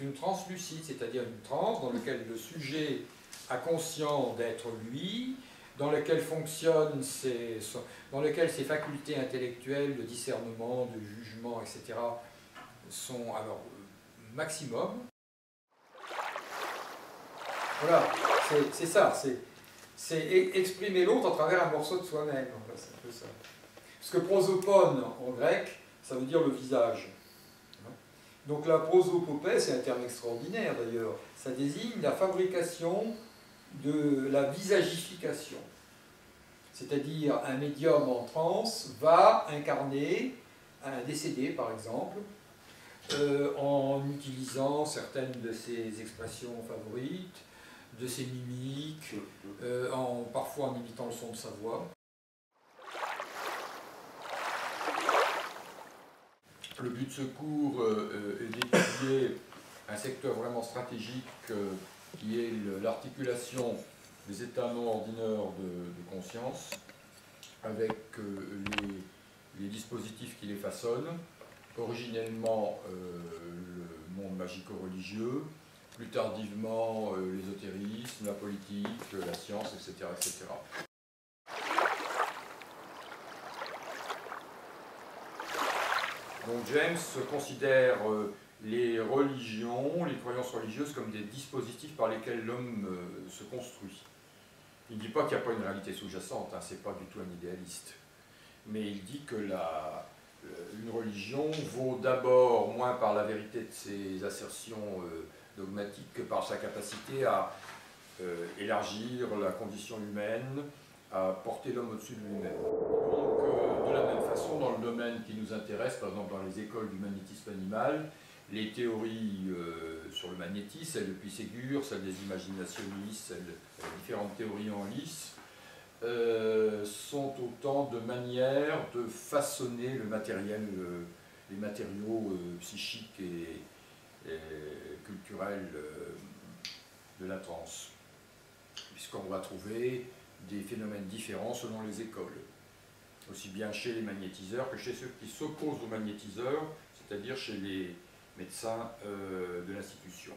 c'est une transe lucide, c'est-à-dire une transe dans laquelle le sujet a conscience d'être lui, dans laquelle dans lequel ses facultés intellectuelles de discernement, de jugement, etc. sont alors maximum. Voilà, c'est ça, c'est exprimer l'autre à travers un morceau de soi-même. Enfin, c'est un peu ça. Parce que prosopone en grec, ça veut dire le visage. Donc la prosopopée, c'est un terme extraordinaire d'ailleurs, ça désigne la fabrication de la visagification. C'est-à-dire un médium en transe va incarner un décédé par exemple, en utilisant certaines de ses expressions favorites, de ses mimiques, parfois en imitant le son de sa voix. Le but de ce cours est d'étudier un secteur vraiment stratégique qui est l'articulation des états non ordinaires de conscience avec les dispositifs qui les façonnent, originellement le monde magico-religieux, plus tardivement l'ésotérisme, la politique, la science, etc., etc. Donc James considère les religions, les croyances religieuses comme des dispositifs par lesquels l'homme se construit. Il ne dit pas qu'il n'y a pas une réalité sous-jacente, hein, c'est pas du tout un idéaliste. Mais il dit que une religion vaut d'abord moins par la vérité de ses assertions dogmatiques que par sa capacité à élargir la condition humaine, à porter l'homme au-dessus de lui-même. Donc, de la même façon, dans le domaine qui nous intéresse, par exemple dans les écoles du magnétisme animal, les théories sur le magnétisme, celles de Puységur, celles des imaginationnistes, celles des différentes théories en lice, sont autant de manières de façonner le matériel, les matériaux psychiques et culturels de la transe, puisqu'on va trouver des phénomènes différents selon les écoles, aussi bien chez les magnétiseurs que chez ceux qui s'opposent aux magnétiseurs, c'est-à-dire chez les médecins de l'institution.